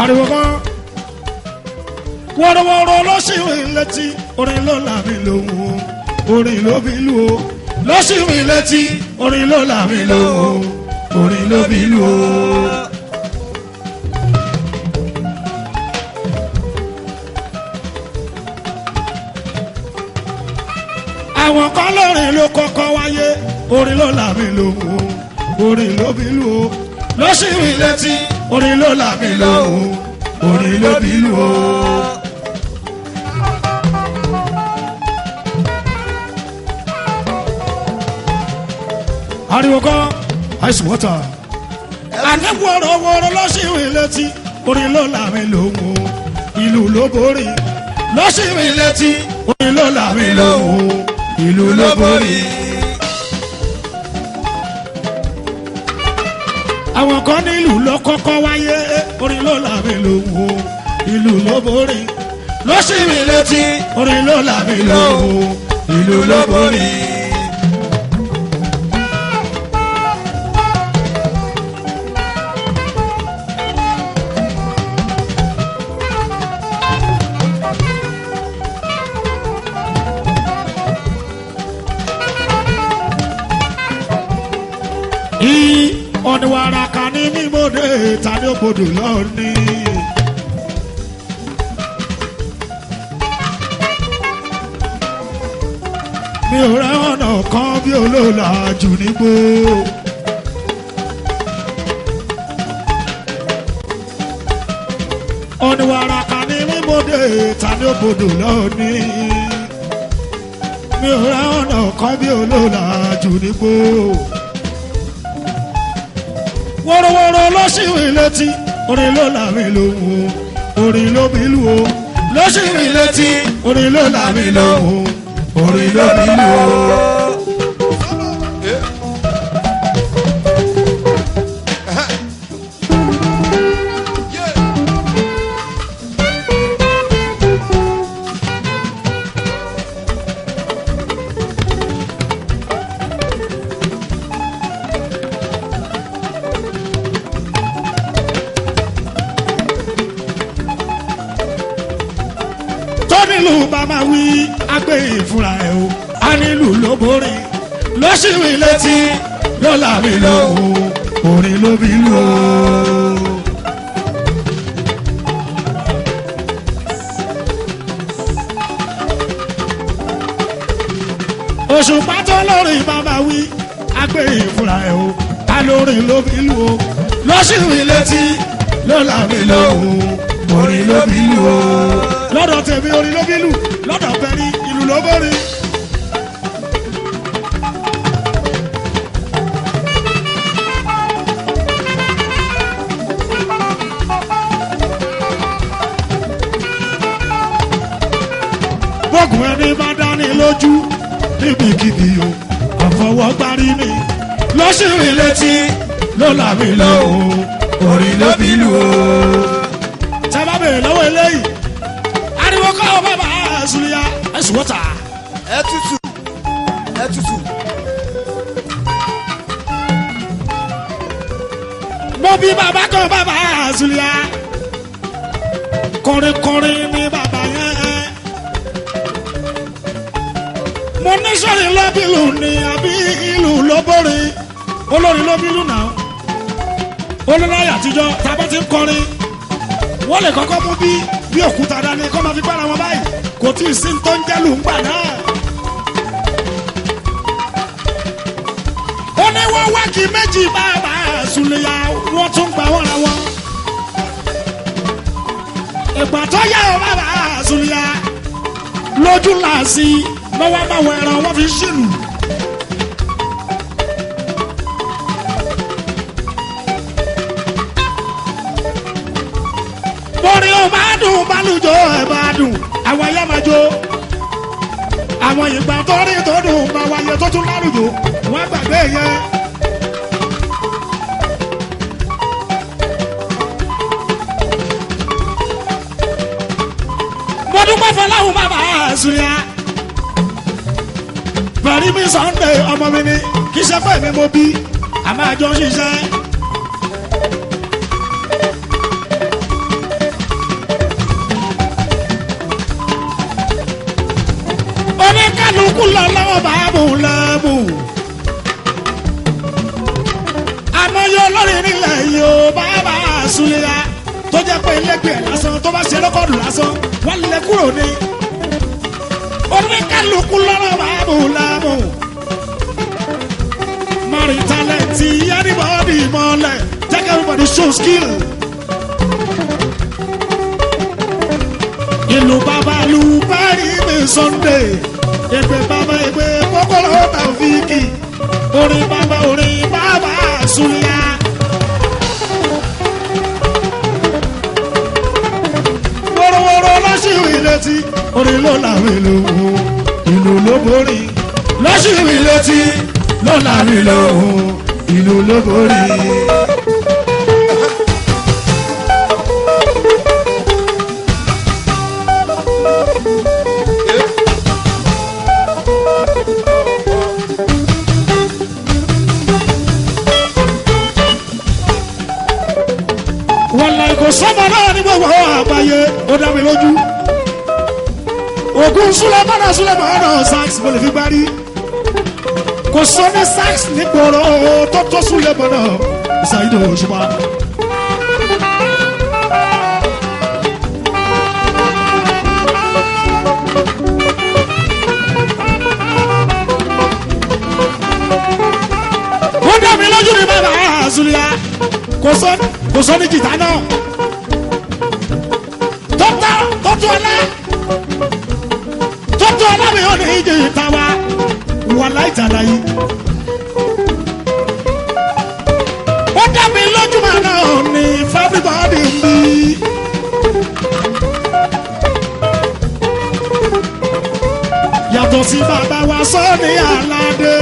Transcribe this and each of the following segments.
ariwo kan wọ́rọ́wọ́rọ́ ló sì rìn létí orin ló là mí lóhùn orin ló bí lù ó ló sì rìn létí orin ló là mí lóhùn orin ló bí lù ó. àwọn kan lórin ló kọ́kọ́ wáyé orin ló là mí lóhùn orin ló bí lù ó ló sì rìn létí orin ló là mí lóhùn orin ló bí lù ó. ariwo kan ice water àní wọ́rọ́wọ́rọ́ ló sì rìn létí orin ló là mí lóhùn ìlú ló borí ló sì rìn létí orin ló là mí lóhùn ìlú ló borí. àwọn kan nílùú ló kọ́kọ́ wáyé orin ló là mí lóhùn ìlú ló borí ló sì rìn létí orin ló là mí lóhùn ìlú ló borí. ọ̀nìwàrà kan ní mímọ́dé tàbí òbòdò lọ́ọ̀ni. mi ò rẹ́ ọ̀nà kan bí olóòlà jù nígbó. ọ̀nìwàrà kan ní mímọ́dé tàbí òbòdò lọ́ọ̀ni. mi ò rẹ́ ọ̀nà kan bí olóòlà jù nígbó. wọ́rọ́wọ́rọ́ ló sì rìn létí orin ló là mí lóhùn orin ló bí lù ó ló sì rìn létí orin ló là mí lóhùn orin ló bí lù ó. nílùú bàbá wí agbé ìfúnra ẹ̀ o a nílùú ló borí ló sì rìn létí ló là mí lóhùn orin ló bí lù ó. òṣùpá tó lórí bàbá wí agbé ìfúnra ẹ̀ o a lórí ló bí lù ó ló sì rìn létí ló là mí lóhùn orin ló bí lù ó. lọ́dọ̀ tèmi orin ló bí lù lọ́dọ̀ bẹ̀rẹ̀ ìlú ló borí. bọ́ọ̀gùn ẹni bá dání lójú níbikíbi o àfọwọ́gbárí ni ló sì rìn létí ló là mí lóhùn orin ló bí lù ó. tẹ́ bá bèrè lọ́wọ́ eléyìí ariwo kọ́ ọ bàbá Zuliya ẹ̀sùn wọ́tà. ẹ tutù ẹ tutù. mo bí bàbá kan bàbá Zuliya kọrinkọrin ni bàbá yẹn. mo ní sọ́ọ̀rì lọ́bìlù ni àbí ìlú lọ́bọ̀rì olórin lọ́bìlù náà olóláyà àtijọ́ tàbí ti ń kọrin wọ́n lè kọ́kọ́ mú bí òkúta dání kọ́ máa fi gbára wọn báyìí kò tí ì sí tó ń jẹ́ lùgbà náà. ó ní wọ́n wá kí méjì bàbá Zuliya wọ́n tún gbà wọ́n ra wọn. ìgbà tó yá o bàbá Zuliya lójú làásì lọ́wọ́ bá wọ ẹran wọ́n fi ṣìlù. borí o máa dùn balùjọ ẹ̀ máa dùn àwọn ayé máa jó àwọn ìgbà tó rí tó dùn máa wáyé tó tún lálùjọ wọ́n gbàgbé yẹn. mo dúpẹ́ fọláhùn bàbá Zuliya bẹ̀rí mi Sunday ọmọ mi ni kì í ṣe pé mi mo bí a máa jọ ṣiṣẹ́. kálukú lọ lọ́wọ́ bàbá lẹ́mú. àmọ́ yóò lórí nílẹ̀ yìí ó bàbá Súlíyà tó jẹ́ pé ẹlẹ́gbẹ̀ẹ́ lásán tó bá ṣe rẹ́kọ̀dù lásán wọ́n lè kúrò ní. oníkálukú lọ́wọ́ bàbá lẹ́mú. Mari talent, anybody mọ́lẹ̀, take everybody show skill. Ìlú bàbá lu bẹ́ẹ̀rì mi Sunday, ègbè bàbá ègbè kókóró Tàfíkì, orin bàbá Súlíyà. Wọ́rọ̀wọ́rọ̀ lọ́sìwì létí, orin ló làwọn èlò wò, ìlú ló borí. Lọ́sìwì létí. Lọ́la mi lọ́hùn ìlú ló borí. Wàlá kò sọ́mọ náà ní gbogbo àgbáyé ó dá mi lójú. Ògùn Súlẹ̀mọ́nà sax mo lè fi gbárí. Kò sọ ní sax nígboro tó tó Súlẹ̀mọ́nà Saheed Òṣùpá. Ó dá mi lójú ní bàbá Súlíyà kò sọ ní jìtá náà. Tọ́tù ọlá mi ò ní jìtá wa. Wàlá ìtàlá yìí. Ó dá mi lójú máa náà ní everybody mi. Yàtọ̀ sí bàbá wa Sọ́ni Aládé.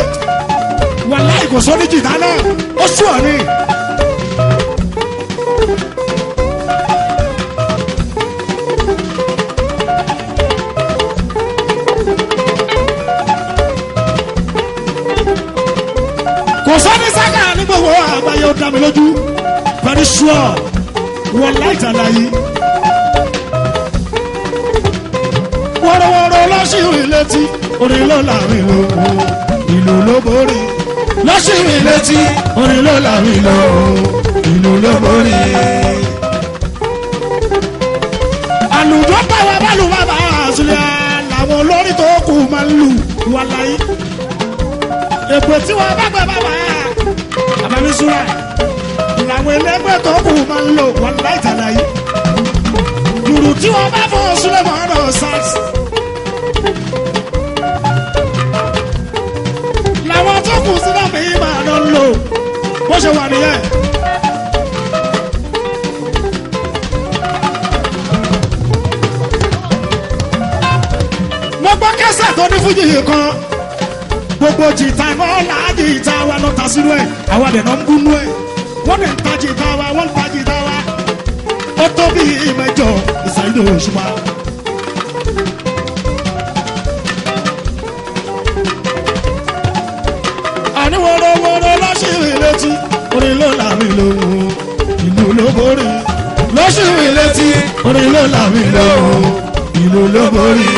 Wàlá ìkòsó ní jìtá náà, ó sùn ọ̀nì. Kò sọ́ni sága ní gbogbo àgbáyé ó dá mi lójú. Very sure wọ́n láìta láyé. Wọ́rọ̀wọ́rọ̀ lọ́sìrì létí orin ló láàrin lòwò ìlú ló borí. Lọ́sìrì létí orin ló láàrin lòwò ìlú ló borí. Àlùjọ báwa bálù bàbá Súlíyà làwọn olórí tó kù máa ń lù wà láyé. Èpè tí wọ́n bá gbẹ bàbá àbámisúra làwọn ẹlẹgbẹ́ tó kù máa ń lò wọ́n láìta láyé. Dùrù tí wọ́n bá fọ́ Súlẹ̀mọ́nà sax. Làwọn tó kù sílẹ̀ mi máa lọ lò bó ṣe wà nìyẹn. Mo gbọ́ kẹ́sẹ̀ tó ní fújì yìí kan. Gbogbo jìtá náà láàjì ìta wa lọ ta sínú ẹ̀. Àwa dẹ̀ náà ń gúnú ẹ̀. Wọ́n dẹ̀ ń ta jìtá wa, wọ́n ń ta jìtá wa. Ó tó bí ìmẹ̀jọ Saheed Òṣùpá. Àní wọ́rọ̀wọ́rọ̀ lọ́sìrì létí orin ló làmì lòun ìlú ló borí. Lọ́sìrì létí orin ló làmì lòun ìlú ló borí.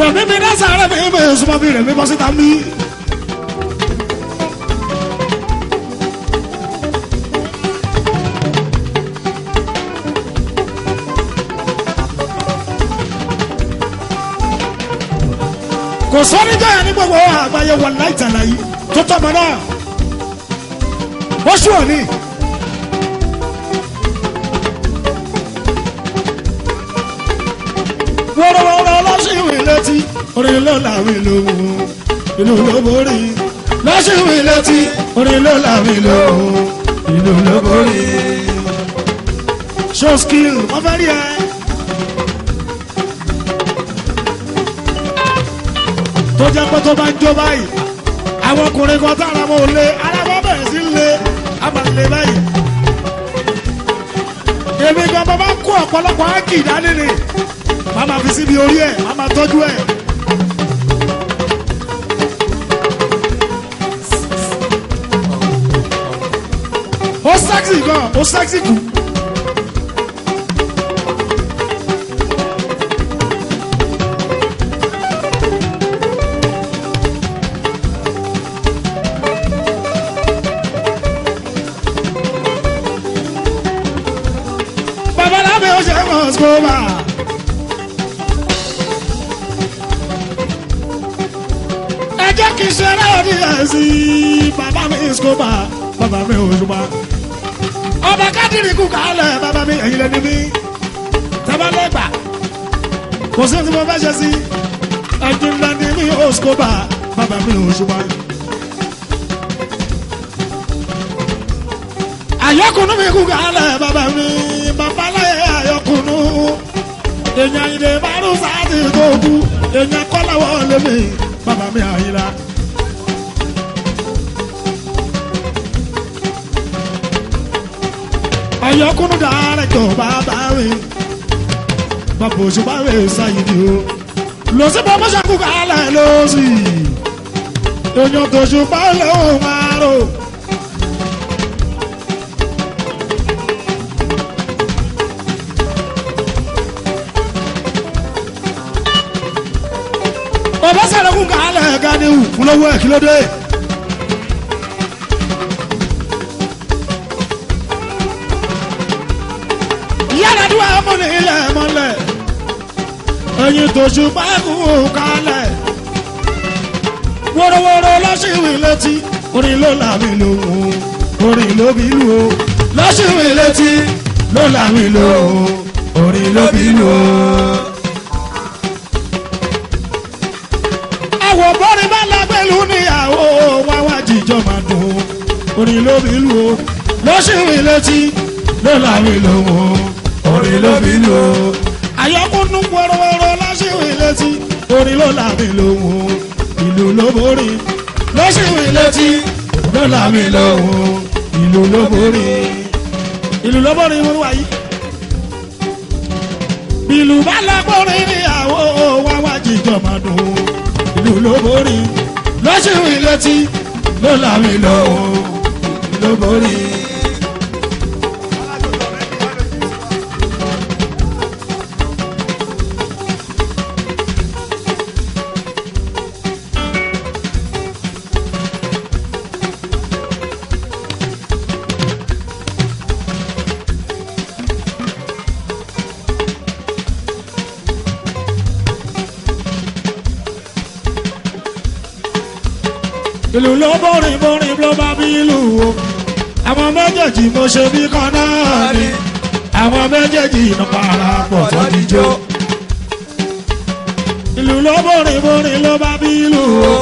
Rẹ̀mí mi dá sáré mi bẹ́ẹ̀ súnmọ́ bí rẹ̀mí bọ́ síta mí. Kò sọ́ni jẹ́ ní gbogbo àgbáyé wà láìta láyé tó tọ́mọ náà. Ó ṣùọ̀ ni. Wọ́rọ̀wọ́rọ̀ lọ́sìwì létí orin ló làwìn lòun ìlú ló borí. Lọ́sìwì létí orin ló làwìn lòun ìlú ló borí. Show skill wọ́n fẹ́ rí ẹ. Tó tó jẹ́ pé tó bá ń jó báyìí àwọn ọkùnrin kan tára wọn ò lé ara wọn bẹ̀rẹ̀ sí lé a máa lé báyìí. èmi gan bàbá kó ọ̀pọ̀lọpọ̀ ákì dání ni màá máa fi síbi orí ẹ̀ màá máa tọ́jú ẹ̀. ó sẹ́ksì gan ó sẹ́ksì kù. babaláwo ó ṣe mọ̀ skóbà. ẹ jẹ́ kí n ṣe rẹ́ọ̀dì ẹ̀ sí bàbá mi skóbà bàbá mi ò ṣùgbọ́n ọba kádìrì kú kálẹ̀ bàbá mi ẹ̀yin lẹ́ni mi tẹ́bálẹ́gbà kò sí tí mo fẹ́ ṣe sí ẹ̀yin lẹ́ni mi ò skóbà bàbá mi ò ṣùgbọ́n. àyọkùnú mi kú kálẹ̀ bàbá mi babaláyé àyọkùnú èèyàn ìdè márùn sáàtì tó kú èèyàn kọ́láwọ́ lèmi bàbá mi àyílá. àyọkùnú dára jọ bàbá mi bàbá òṣùpá mi sáyidi o lọ sí bàbá ṣàkú kálẹ̀ lọ sí èèyàn tó ṣùpá lóhùn márùn. bàbá sàrẹ́kùn kálẹ̀ ganiwu fúnlọ́wọ́ ẹ̀ kí ló dé. yàrá dúró ọmọnì ilẹ̀ mọ́lẹ̀ ẹ̀yin tó ṣùgbọ́n ẹ̀kún kálẹ̀ wọ́rọ́wọ́rọ́ lọ́sìwì létí orin ló làmì lòun orin ló bí lù ó lọ́sìwì létí ló làmì lòun orin ló bí lù ó. àwọn bọ́rin bá lágbèlú níyàwó wá wá jíjọ máa dùn orin ló bí lù ó lọ́sìwì létí ló làmì lòun orin ló bí lù ó. àyọkúnnú wọ́rọ́wọ́rọ́ lọ́sìwì létí orin ló làmì lòun ìlú ló borí lọ́sìwì létí ló làmì lòun ìlú ló borí ìlú ló borí wọ́n wáyé. ìlú bá lágbórin níyàwó wá wá jíjọ máa dùn ìlú ló borí lọ́sìwì létí ló làmì lòun ìlú ló borí. ìlú ló borin borin ló bá bí ìlú o àwọn méjèèjì mo ṣe bí kan náà ni àwọn méjèèjì iná parapọ̀ tó ti jó. ìlú ló borin borin ló bá bí ìlú o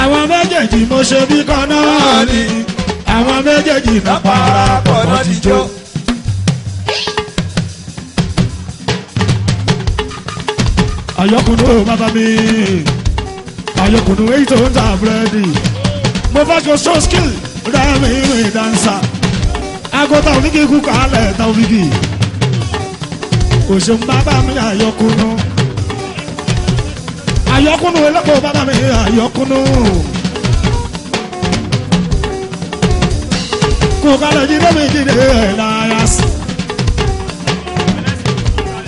àwọn méjèèjì mo ṣe bí kan náà ni àwọn méjèèjì iná parapọ̀ tó ti jó. àyọkùnú bàbá mi àyọkùnú èyí tó ń ta búrẹ́dì mo fẹ́ kó show skill rẹ́mi rìn dansa agota oníkì kú kálẹ̀ ta oníkì òṣèlú bàbá mi àyọkùnú àyọkùnú ẹlẹ́kọ̀ọ́ bàbá mi àyọkùnú kú kálẹ̀ jíde mi jíde ẹ̀láyàs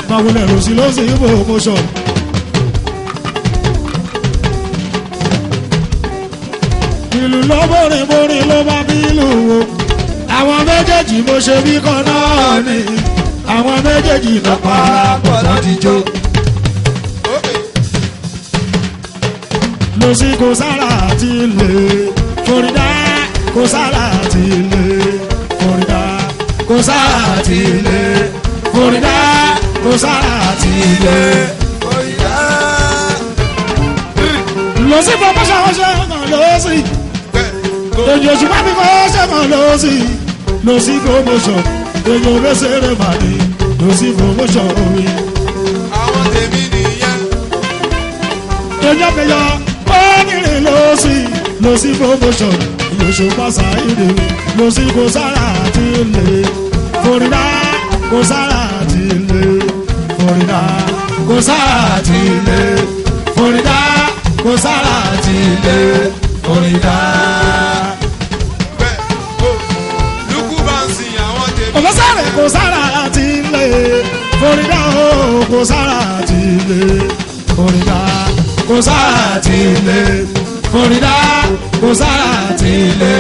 máa wọlé lọ́sí lọ́sí ibò motion. ìlú ló borin borin ló bá bí ìlú wo àwọn méjèèjì mo ṣe bí kan náà ni àwọn méjèèjì lọ parapọ̀ láti jó. lọ sí kò sára àti ilé kòrídà kò sára àti ilé kòrídà kò sára àti ilé kòrídà kò sára àti ilé kòrídà. lọ sí bọ́ bọ́sà ọ̀ṣẹ́ ọ̀nà lọ sí. èyí oṣù bá mi kọ́ sẹ́mọ̀ lọ sí promotion èyí olóṣèré màdì lọ sí promotion orí. àwọn tèmi nìyẹn. èyí ọ̀pẹ̀yọ ó lónìrìn lọ sí promotion ìyóṣù pàṣà ìdè lọ sí kò sára àti ilé Florida kò sára àti ilé Florida kò sára àti ilé Florida kò sára àti ilé Florida. lukú bá ń sin àwọn tèmi. ọ̀fọ̀ sáré kò sára àti ilé Florida kò sára àti ilé Florida kò sára àti ilé Florida kò sára àti ilé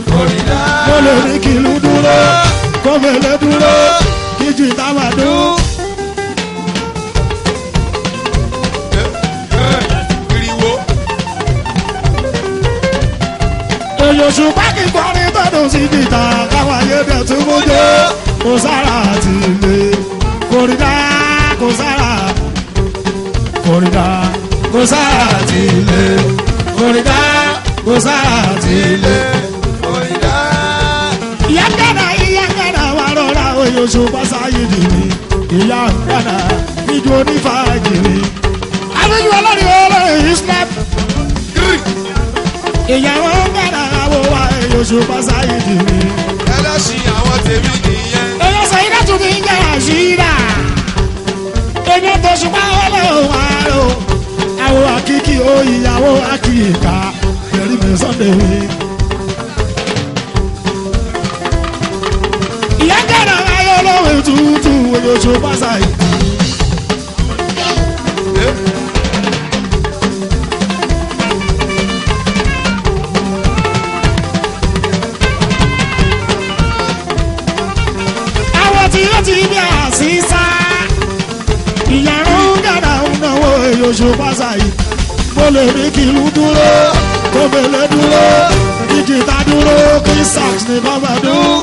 Florida. mo lè ní kí ìlú dúró kó mẹ́lẹ́ dúró kí ju ìtàwádùn. Oṣù pákí kọrin tọ́dún sí jìtà káwọn ayédè tún mú jẹ́ kò sára àti ilé Florida kò sára Florida kò sára àti ilé Florida kò sára àti ilé Florida. ìyá gánà wà rọra oyè oṣù pàṣáyé dì mí ìyá gánà ìjọ onífàájì mi. àbíjú ọlọ́rin olórin Islam ìyàwó gánà àwọ̀ wa èyí oṣù pàṣáyé dì mí. ẹlẹ́sìn àwọn tèmi nìyẹn. èyí sọ yìí dátún mi ń jẹ́ àṣírà èmi tó ṣùgbọ́n ọlọ́run àárò àwọ̀ àkìkì ó ìyàwó àkìkà pẹ̀lú mi Sunday mi. ìyá gánà ayé olóhùn tútù èyí oṣù pàṣáyé. ti bí àṣìṣà ìyàrá gàdá náwó èyòṣù pàṣàyí mo lè ní kí ìlú dúró kó mẹ́lẹ́ dúró kí jìtá dúró kí sax ní bàbá dún.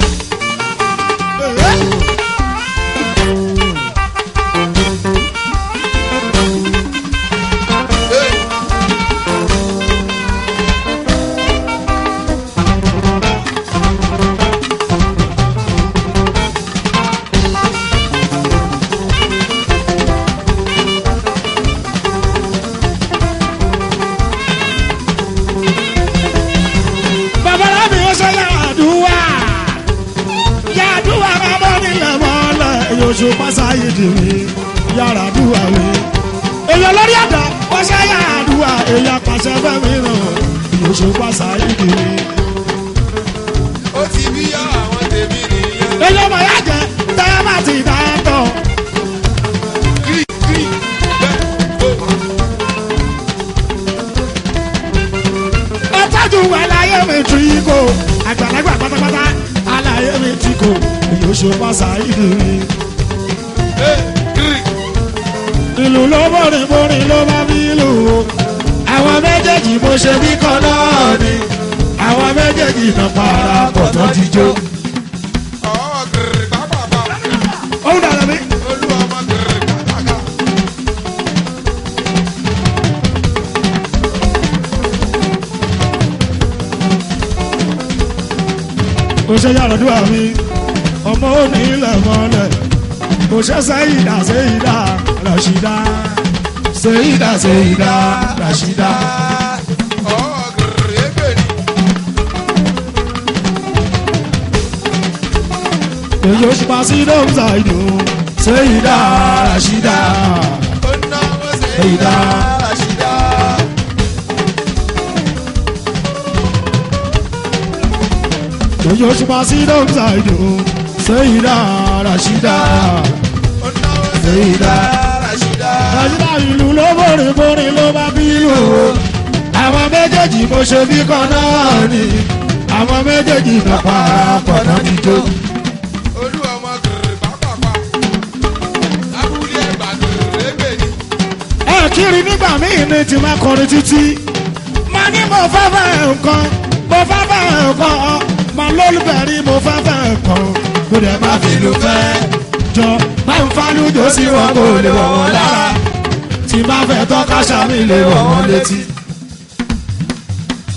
oṣù pàṣáyé dìrí yàrá dùwà wí. èèyàn lórí àdá pàṣẹ yàrá dùwà èèyàn pàṣẹ fẹ́mi ràn oṣù pàṣáyé dìrí. ó ti bí yá àwọn tèmi nìyẹn. èèyàn mọ̀ yá jẹ́ tẹ́lẹ̀ bá ti dá tọ̀. kiri bẹ́ẹ̀ o. ẹ tọ́jú àlàyé mi tù í kò àgbàlagbà pátápátá àlàyé mi tì kò oṣù pàṣáyé dìrí. ìlú ló bọ̀rìn ló bá bí ìlú àwọn méjèèjì bó ṣe bí kan náà ni àwọn méjèèjì náà para pọ̀ tó ti jó. òun dàrẹ́ mi. ó ṣe yàrá dúwà mi ọmọ òní ilẹ̀ mọ́lẹ̀ kò ṣe Sẹ́yìdà Ràṣídà Sẹ́yìdà Ràṣídà. èyí oṣù pa sí lóòótọ́ ìdò Sẹ́yìdà Ràṣídà Sẹ́yìdà Ràṣídà. èyí oṣù pa sí lóòótọ́ ìdò Sẹ́yìdà Ràṣídà Sẹ́yìdà Ràṣídà. Ràṣídà ìlú ló bọ̀rìn ló bá bí ìlú àwọn méjèèjì bó ṣe bí kan náà ni àwọn méjèèjì náà parapọ̀ náà ti jó. kiri nígbà míì ní ti máa kọrin títí máa ní mo fẹ́ fẹ́ nǹkan máa lólùbẹ̀rí mo fẹ́ fẹ́ nǹkan kó dẹ̀ máa fi lù fẹ́ jọ máa ń falújọ sí wọn kó lè wọ̀ wọ́n lára tí máa fẹ́ tọ́ka sàmì lè wọ̀ wọ́n létí.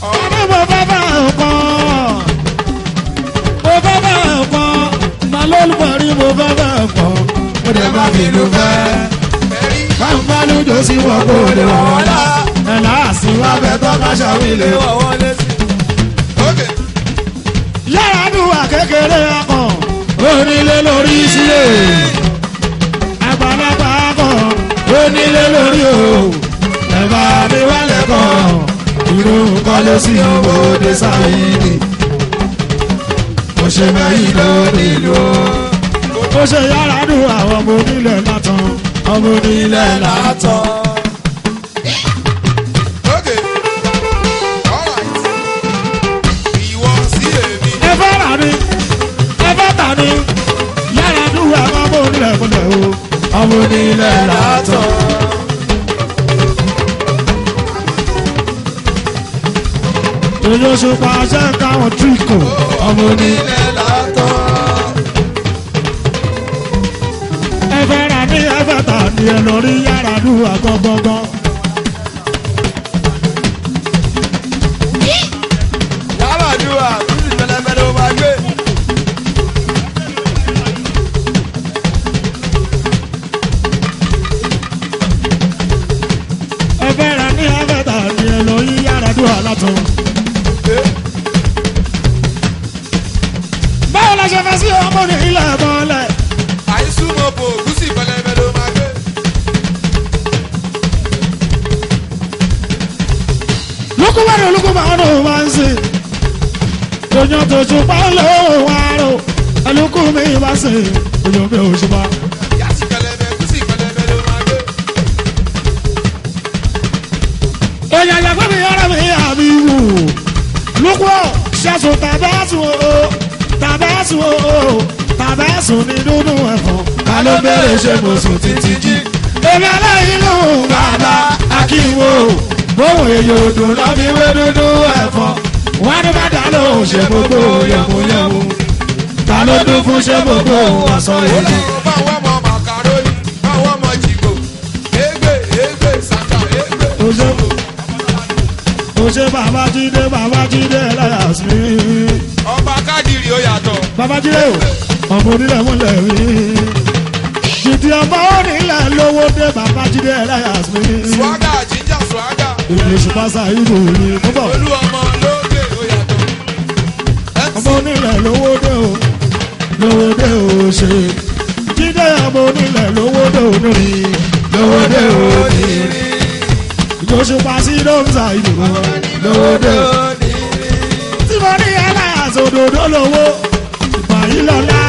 máa ní mo fẹ́ fẹ́ nǹkan máa lólùbẹ̀rí mo fẹ́ fẹ́ nǹkan kó dẹ̀ máa fi lù fẹ́. Fanfalujo sí wọn kò lè wọ́n lá ẹ̀là àsìwá bẹ́tọ́ ká ṣàwílé. wọ́wọ́ létí. ókè. yàrá dùwà kékeré akàn onílé lórí sílẹ̀ àgbàlagbà akàn onílé lórí o ẹ̀bà mi wálẹ̀ kàn ìròhùn kọ́lé sí òde sáyìí mo ṣe mẹ́yìn lónìí ló. ó ṣe yàrá dùwà ọmọ onílẹ̀ látàn ọmọ onílẹ̀ látàn. ókè. alright. ìwọ sí èmi. ẹ fẹ́ rà ní ẹ fẹ́ tà ní yàrá dùwà ọmọ onílẹ̀ kúnlẹ̀ o ọmọ onílẹ̀ látàn. èyí oṣù pàṣẹ káwọn tíríkò ọmọ onílẹ̀ látọ̀. ẹ fẹ́ rà ní ẹ fẹ́ tà ní ẹ lórí yàrá dùwà gbọ́ngbọ́ngbọ́n. yàrá àdúrà títí pẹlẹpẹlẹ ó máa gbé. ẹ fẹ́ rà ní ẹ fẹ́ tà ní ẹ lórí yàrá dùwà látàn. báwo la ṣe fẹ́ sí ọmọ onílẹ̀ mọ́lẹ̀. àìsùnmọ̀ bò gúúsì pẹlẹpẹlẹ ó máa gbé. lukumari lukumari o máa ń sè oyan tó ṣùpá lóhùn àrò ẹlùkùnmí bá sè oyan mi ò ṣùpá. yàtì pẹlẹpẹ gúúsì pẹlẹpẹlẹ ó máa gbé. èèyàn yàgbé mi yára mi àmì wù lukú ṣàṣù tàbẹ́sù o tàbẹ́sù o tàbẹ́sù ní dúdú ẹ̀fọ́ ká ló bẹ̀rẹ̀ ṣe mo sùn títí jí. èmi aláìní ló ń bàbá akíwò bóun èyí odò lọ́bí wé dúdú ẹ̀fọ́ wọ́n ní bàtà ló ń ṣe gbogbo yẹ̀múyẹ̀mú ta ló dún fún ṣe gbogbo aṣọ èyí. báwo mọ màkàrónì báwo mọ jìgò égbè sàkà égbè. ó ṣe Babájídé ẹlẹ́yàsí. ọba kádìrì ó yàtọ̀. Babájídé o ọmọ onílẹ̀ múlẹ̀ rí jìdí ọmọ onílẹ̀ lówó dé Babájídé ẹlẹ́yàsí. swaga jíjà swaga. English pásá ìlú rí púpọ̀. olú ọmọ lókè ó yàtọ̀. ọmọ onílẹ̀ lówó dé o ṣe jídé ọmọ onílẹ̀ lówó dé o lórí lówó dé o ní rí ìjọsìn pàṣẹ ló ń sa ìlú lówó dé o. tí mo ní ẹlẹ́yàsí òdòdó lówó ìgbà yìí lọ́la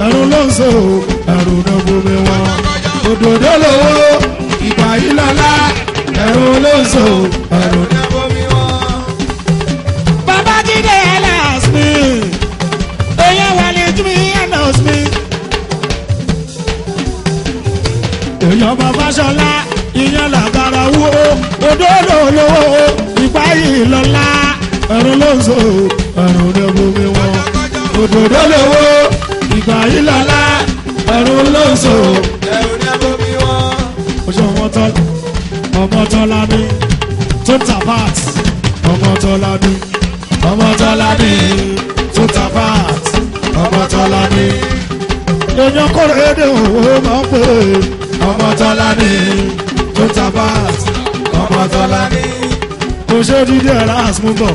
ẹ̀rù ló ń so ẹ̀rù náà gbogbo wọn òdòdó lówó ìgbà yìí lọ́la ẹ̀rù ló ń so ẹ̀rù náà gbogbo wọn. Babájídé ẹlẹ́yàsí èyí wà ní jùmí ẹ̀nàsí èyàn bàbá ṣọlá ìyẹn làgàrà wó òdòdó lówó ìgbà yìí lọ́la ẹ̀rù ló ń so ẹ̀rù náà gbogbo wọn òdòdó lówó ìgbà yìí lọ́la ẹ̀rù ló ń so ẹ̀rù náà gbogbo wọn. oṣù ọmọ tọ́lá ní tó ta part ọmọ tọ́lá ní tó ta part ọmọ tọ́lá ní. èèyàn kọ́rọ̀ èdè òwò máa ń pè ọmọ tọ́lá ní tó ta part ọmọ tọ́lá ní. kò ṣe dídí ẹ̀rá àsùnmùbọ̀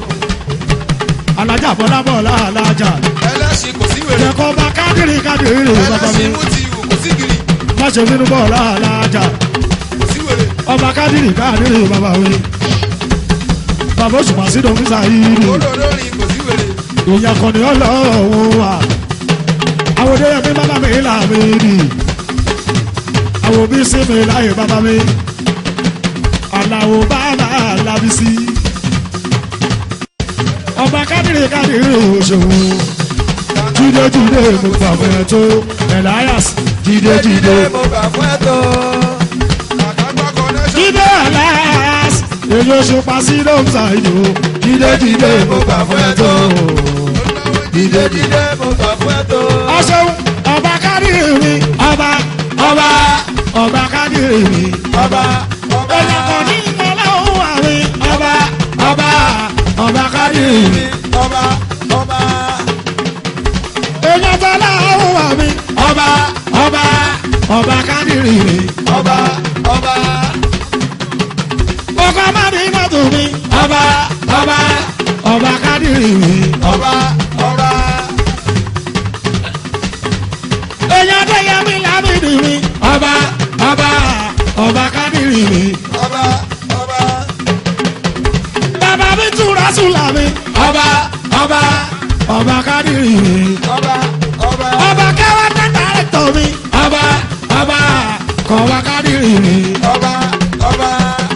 alájà bọ́lábọ́lá alájà. ẹlẹ́sìn kò sí wèrè. jẹ́kọ̀ bá kádìrì bàbá mi. ẹlẹ́sìn mú ti wù kò sí gírí. má ṣe bínú bọ́ọ̀lá alájà. kò sí wèrè. ọba kádìrì bàbá mi. bàbá òṣùpá sí dọ́fíìsà yìí. olórí kò sí wèrè. ìyá kan ní ọlọ́wọ́ wa. àwòdé ẹbí bàbá mi là mí nì. àwòbí sí mi láyé bàbá mi. àlàó bàbá làbí sí. ọba kádìrì òṣòwò. jíde mo gbà fún ẹ tó Elias jíde mo gbà fún ẹ tó. jíde Elias èyí oṣù pàṣẹ ló ń ta ìlú jíde mo gbà fún ẹ tó jíde mo gbà fún ẹ tó. ọṣẹ ọba kádìrì ọba kádìrì èyí kan ní ọlọ́run àárín ọba kádìrì èyí tó láwọn àárín ọba kádìrì ọkọ má bí mọ́tò mi ọba ọba ọba kádìrì mi ọba ọba èèyàn tó yẹ mí lábìdì mi ọba ọba ọba kádìrì mi ọba ọba bàbá mi túra sùlà mi ọba ọba ọba kádìrì mi ọba ọba ọba kẹwàá tẹ́tà rẹ̀ tọ̀ mi ọba ọba kọ̀wá kádìrì mi ọba ọba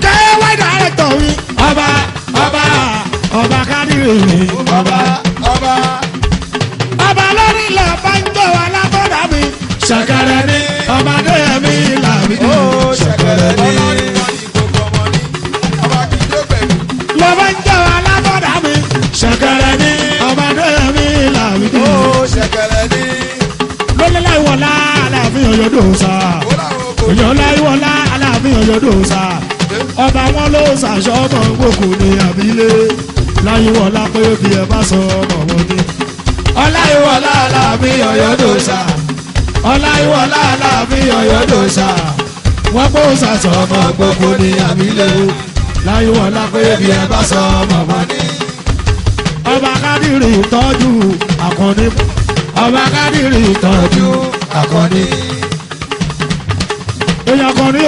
kẹwàá dàrẹ̀ tọ̀ mi ọba ọba ọba kádìrì mi ọba ọba ọba lórí ilẹ̀ banjo alábọ́dà mi ṣẹ̀kẹ̀rẹ̀ ni ọba adéyẹmí làbí ó ṣẹ̀kẹ̀rẹ̀ ní ìkókó ọmọ ní ọba kìjọ pẹ̀lú lọ banjo alábọ́dà mi ṣẹ̀kẹ̀rẹ̀ ni ọba adéyẹmí làbí ó ṣẹ̀kẹ̀rẹ̀ ní lọ́lọ́lá ìwọ̀lá aláàfin ọ̀yọ́dọ̀ sá ó làwọn kò òyọ́lá ìwọ̀lá aláàfin ọ̀yọ́dọ̀ sá ọba wọn ló ṣàṣọ ọmọ gbòkú ní àbílẹ̀ láyíwọ̀lá pé bí ẹ bá sọ ọmọ wọn ní. ọláyíwọ̀lá aláàfin ọ̀yọ́dọ̀ sá ọláyíwọ̀lá aláàfin ọ̀yọ́dọ̀ sá wọ́n kó ṣàṣọ ọmọ gbòkú ní àbílẹ̀ láyíwọ̀lá pé bí ẹ bá sọ ọmọ wọn ní. ọba kádìrì tọ́jú àkànní ọba kádìrì tọ́jú àkànní. èèyàn kan ní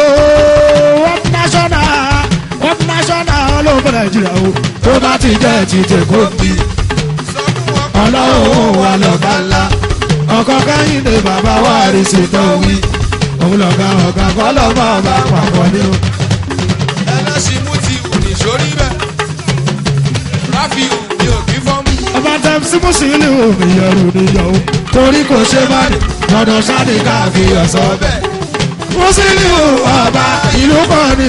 wọ́n national olóògbé nàìjíríà o tó bá ti jẹ́ ti tèkó bí sọ fún wọn ọlọ́run wà lọ́ba ńlá ọkọ̀ kẹ́hìndé bàbá wa rí sí tó wí òun lọ́gà ọ̀gá kọ́ lọ́mọ ọba pàpọ̀ ní o. ẹlẹ́sìn mú ti wù ní sórí bẹ́ẹ̀ ráfíù ní òbí fọ́ọ̀mù ọba tẹ́m sí mùsùlùmí omi yẹrù níyọ̀ o torí kò ṣe má ní lọ́dọ̀ sáni káàfin ọ̀sán bẹ́ẹ̀. mùsùlùmí ọba ìlú kan ní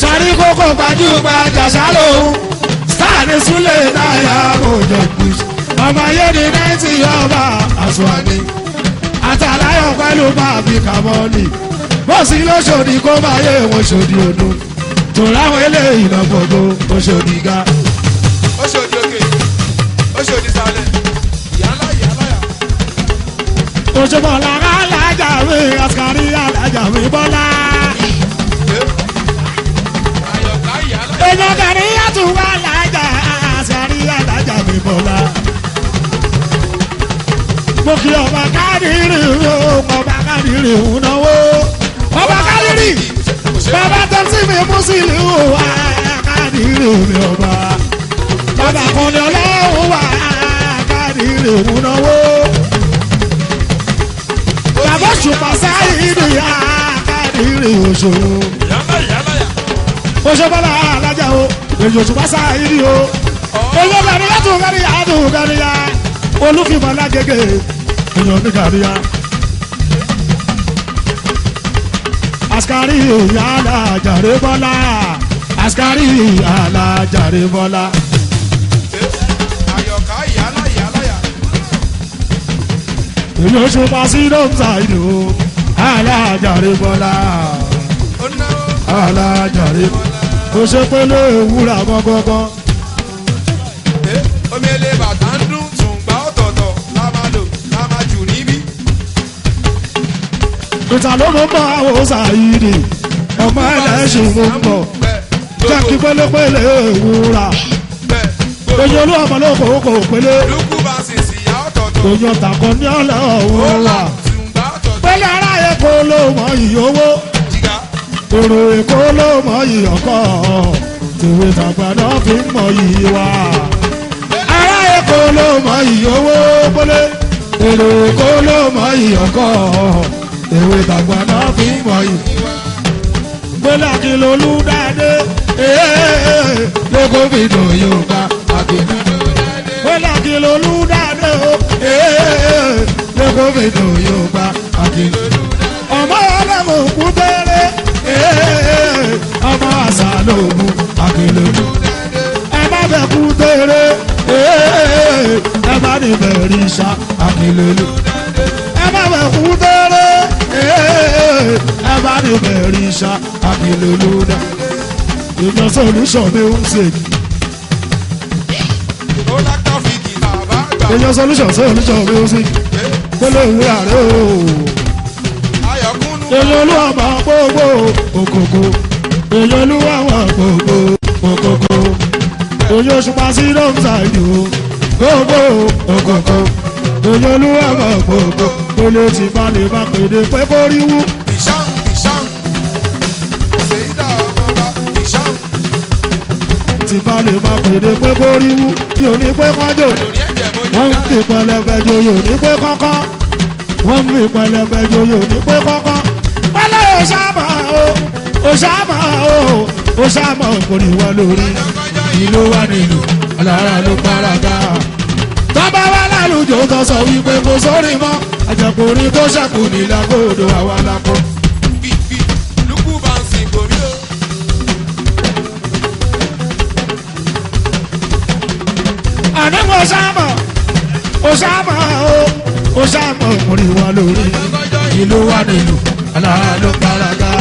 sari koko gbajúgbajà sálòun sáàni súlẹ̀ náírà òjò kùs ọmọ yéèdì náìtì ọba àṣùwàní àtàláyọ̀ pẹ̀lú bàbí kàmọ́ọ̀nì bọ́sì lóṣòdì kó máa yé wọn ṣòdì òdu tòláwọn eléyìí lọ gbogbo oṣòdì ga. oṣòdì òkè oṣòdì sàlẹ̀ yàrá yàrá yà. òṣùpọ̀ làrá alájà mi àṣàrí alájà mi bọ́lá. àyọ̀ká yàrá yà. èèyàn kẹrin àtúwà alájà àṣàrí alájà mi bọ́lá. mo kí ọba kádìrì o ọba kádìrì ń náwó ọba kádìrì bàbá tó sì mi mú sí ìlú wa kádìrì mi ọba bàbá kan ní ọlọ́run wa kádìrì ń náwó bàbá ṣùpá sáyidì ya kádìrì òṣòro yàrá yàrá yà. òṣèbọ́lá alájà o èyí òṣùpá sáyidì o èyí ọ̀gàdìyà tó gàdìyà tó gàdìyà olùfìmọ̀ lágége èèyàn ní gàdìyà. askari alajare bọ́lá askari alajare bọ́lá. àyọ̀ká yàrá yàrá yà. èyí oṣù pàṣídọ̀ ṣàìdò alajare bọ́lá ó náwó. alajare kò ṣe pélé wúrà gbọ́ngbọ́ngbọ́n. omi ele bàtà ń dún tùǹgbà ọ̀tọ̀ọ̀tọ̀ la máa lò la máa jù níbí. ìta ló mú bọ́ àwọn ṣàìdì ọmọ ẹlẹ́sìn mú bọ̀ jẹ́ kí pélépélé wúrà èyí olú ọmọ ló kò kò pélé lukú bá sì sì yá ọ̀tọ̀ọ̀tọ̀. èyí ọ̀tàkọ́ ní ọ̀lẹ́ ó ọ̀hún là wà. tùǹgbà ọ̀tọ̀ọ̀tọ̀. pélé ara èkó ló mọ ìyówó jìgá èrò èkó ló mọ ìyọ̀kọ́ tèwé tàgbà náà fi ń mọ ìyí wa. ara èkó ló mọ ìyówó pélé èrò èkó ló mọ ìyọ̀kọ́ tèwé tàgbà náà fi ń mọ ìyí wa. pélé àkìlólú dáadé lóko fi dùn yóò bá àkìlólú dáadé. pélé àkìlólú dáadé lóko fi dùn yóò bá àkìlólú dáadé. ọmọ ọlọ́mọ òkú tẹ́lẹ̀ ọmọ àṣà lòògùn àkìlólú dáadé. ẹ má bẹ̀ kú tẹ́lẹ̀ ẹ má ní bẹ̀rẹ̀ ìṣá àkìlólú dáadé. ẹ má bẹ̀ kú tẹ́lẹ̀ ẹ má ní bẹ̀rẹ̀ ìṣá àkìlólú dáadé. ìjọ solution mi ń ṣe ni. ó lákà fi gìtà bá gbà. ìjọ solution mi ń ṣe ni. pélé ìwé ààrẹ o. ayọ̀kúnnú. èyí olú ọmọ gbogbo òkòkò èyí olú àwọn gbogbo òkòkò oyè òṣùpá sí lọ́mùsà ìlú gbogbo òkòkò oyè olúwa mọ̀ gbogbo olè tí bá lè má pèdè pé kó rí wú. ìṣàn ìṣàn ṣèyídà ọmọba ìṣàn. tí bá lè má pèdè pé kó rí wú tí ò ní pé kọ́jọ́ wọ́n ń fi pẹlẹbẹ joyè ò ní pé kọ́kọ́ wọ́n ń fi pẹlẹbẹ joyè ò ní pé kọ́kọ́ pẹ́lẹ́ òṣàmà òṣàmà òṣàmà òkùnrin wọn lórí ìlú wa nílùú alára ló paraga tọ́ba wa lálùjọ tó sọ wípé kò sórí mọ́ àjẹkùnrin tó ṣàkù nílẹ̀ kóòdù àwa lakọ. fífi lukú bá ń sìn kò rí o. àdéhùn òṣàmà òkùnrin wọn lórí ìlú wa nílùú alára ló paraga